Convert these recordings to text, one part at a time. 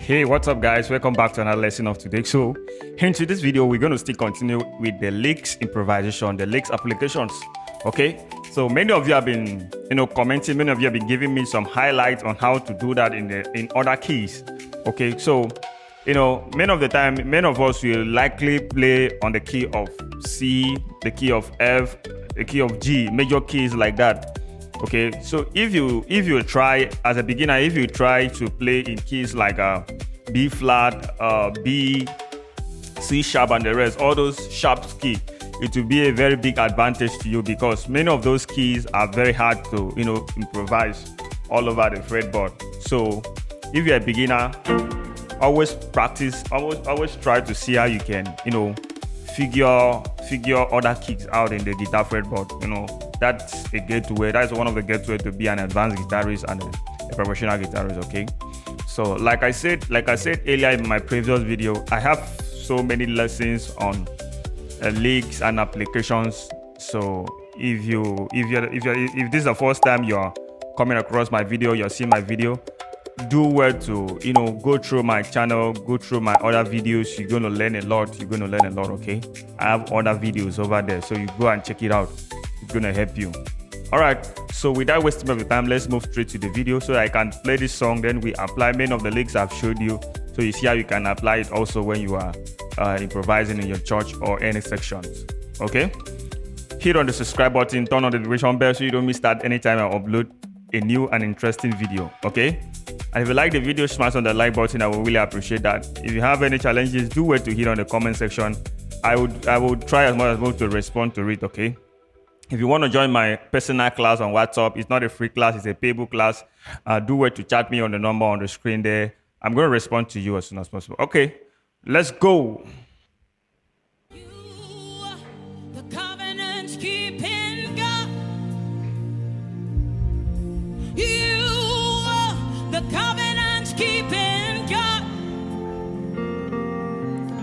Hey, what's up guys? Welcome back to another lesson of today. So into this video, we're going to still continue with the licks improvisation, the licks applications. Okay, so many of you have been commenting, many of you have been giving me some highlights on how to do that in other keys. Okay, so many of the time, many of us will likely play on the key of C, the key of F, the key of G, major keys like that. Okay, so if you try as a beginner, if you try to play in keys like B flat, B, C sharp, and the rest, all those sharp keys, it will be a very big advantage to you because many of those keys are very hard to improvise all over the fretboard. So if you're a beginner, always practice, always try to see how you can figure other kicks out in the guitar fretboard. That's a gateway. That's one of the gateways to be an advanced guitarist and a professional guitarist. Okay, so like I said earlier in my previous video, I have so many lessons on licks and applications. So if this is the first time you're coming across my video, you're seeing my video, do well to go through my channel, go through my other videos. You're going to learn a lot. Okay, I have other videos over there, so you go and check it out. It's going to help you. All right, so without wasting of the time, let's move straight to the video so I can play this song. Then we apply many of the licks I've showed you, so you see how you can apply it also when you are improvising in your church or any sections. Okay, hit on the subscribe button, turn on the notification bell so you don't miss that anytime I upload a new and interesting video. Okay, and if you like the video, smash on the like button. I will really appreciate that. If you have any challenges, do wait to hit on the comment section. I would try as much as possible to respond to it. Okay, if you want to join my personal class on WhatsApp, it's not a free class, it's a payable class. Do wait to chat me on the number on the screen there. I'm going to respond to you as soon as possible. Okay, let's go.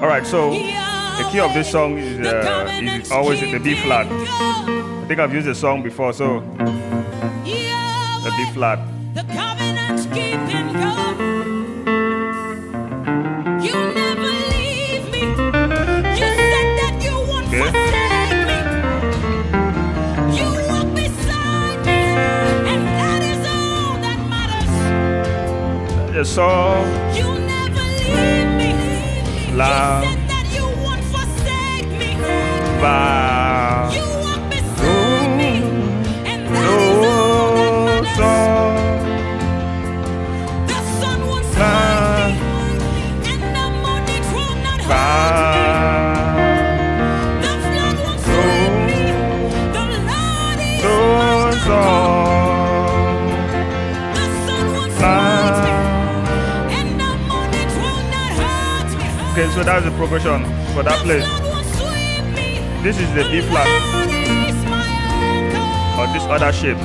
All right, so the key of this song is always the B flat. I think I've used the song before, so the B flat. The covenant's keeping God. You never leave me. You said that you won't forsake me. You walk beside me, and that is all that matters. The song. You never leave me. You said that you won't forsake me. You walk beside me, and that is all that matters. The sun won't smite me, and the morning will not hurt me. The flood won't sweep me. The Lord is my song. The sun won't smite me, and the morning will not hurt me. Okay, so that's the progression for that place. This is the B flat or this other shape.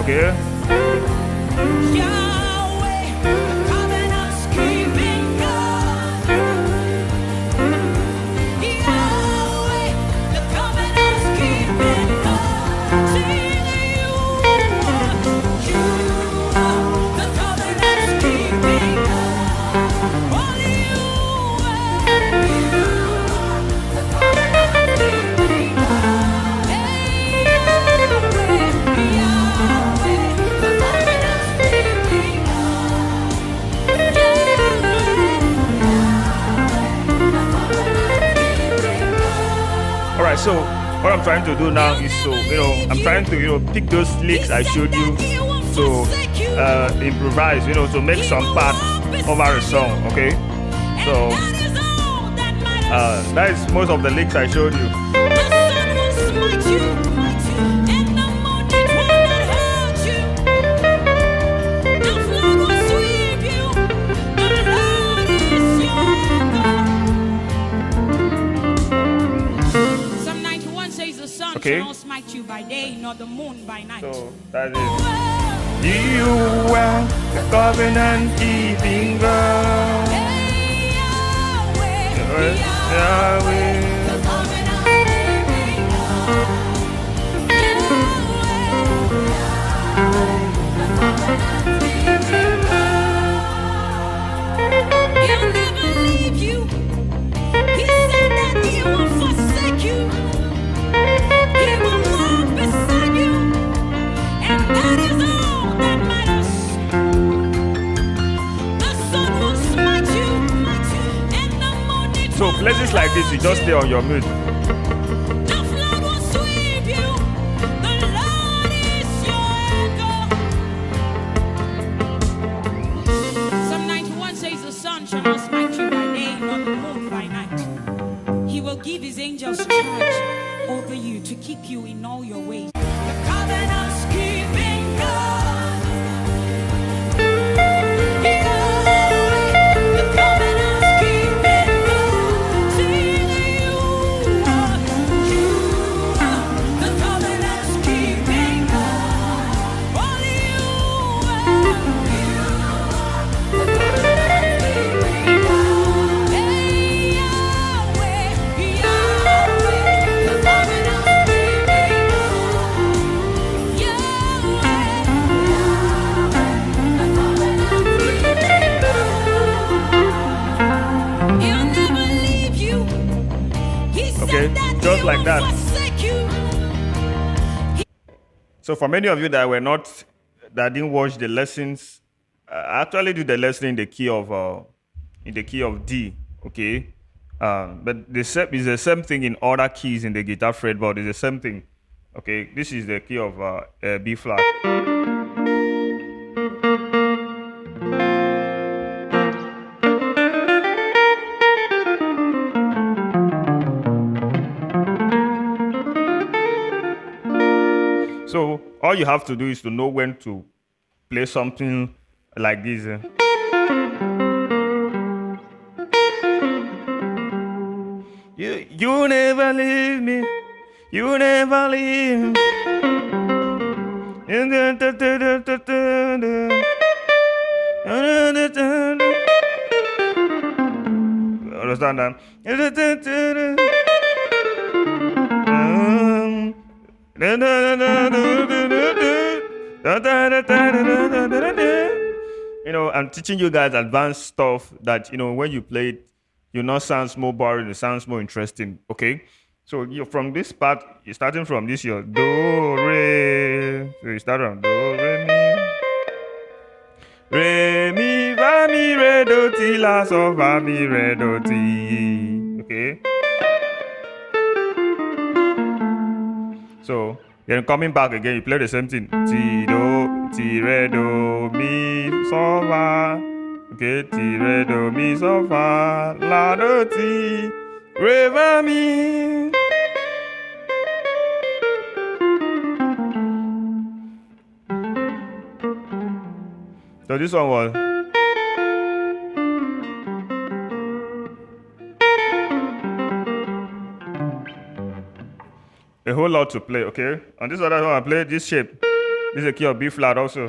Okay. So what I'm trying to do now is I'm trying to pick those licks I showed you to improvise, to make some parts over a song. Okay, so that is most of the licks I showed you. Okay. Shall smite you by day, nor the moon by night. So that is. You are the covenant keeping God. Yahweh. He'll never leave you. He said that he won't forsake you. He will walk beside you. And that is all that matters. The sun will smite you. And the moon it So will places like this, you just stay on your mood. The flood will sweep you. The Lord is your anchor. Psalm 91 says the sun shall not smite you by day, nor the moon by night. He will give his angels charge over you to keep you in all your ways. The covenant's keeping God. The covenant's keeping God. Sing you are. The covenant's keeping God. Only you are. The covenant's keeping God. Hey, Yahweh, Yahweh. The covenant's keeping God. Yahweh, the covenant's keeping God. He'll never leave you. He Okay, said that just he like won't that. forsake you. So for many of you that didn't watch the lessons, I actually do the lesson in the key of D. Okay, but it's the same thing in other keys in the guitar fretboard. It's the same thing. Okay, this is the key of B flat. So all you have to do is to know when to play something like this. You never leave me. You never leave me. Understand that? You know, I'm teaching you guys advanced stuff that, you know, when you play it, you not sounds more boring, it sounds more interesting. Okay? So you from this part, you're starting from this, your do, re. So you start on do, re, mi. Re, mi, fa, mi, re, do, ti, la, so, fa, mi, re, do, ti. Okay? So then coming back again, you play the same thing. Ti, do, ti, re, do, mi, so, fa. Okay, ti, re, do, mi, so, fa, la, do, ti, re, fa, mi. So this one was a whole lot to play, okay? On this other one, I play this shape. This is a key of B flat also.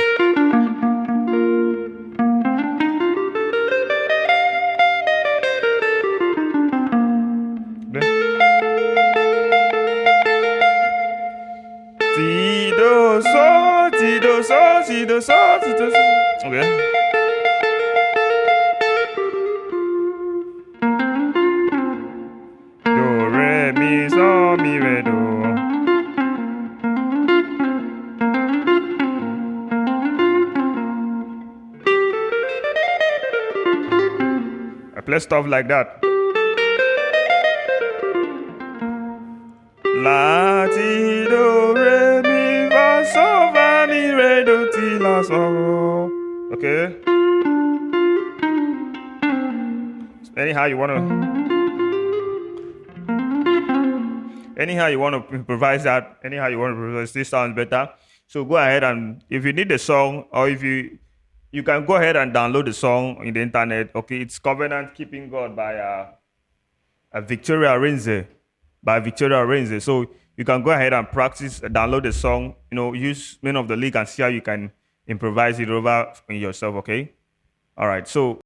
Ti, do, so, ti, do, so, ti, do, so, ti, do, so. Okay. Do, re, mi, so, mi, re, do. I play stuff like that. La, ti, do, re, mi, fa, so, fa, mi, re, do, ti, la, so. Okay. Anyhow you wanna improvise that. Anyhow you want to improvise, this sounds better. So go ahead, and if you need the song, or if you can go ahead and download the song in the internet. Okay, it's Covenant Keeping God by Victoria Renze. So you can go ahead and practice, download the song, you know, use many of the link and see how you can improvise it over in yourself. Okay, all right. So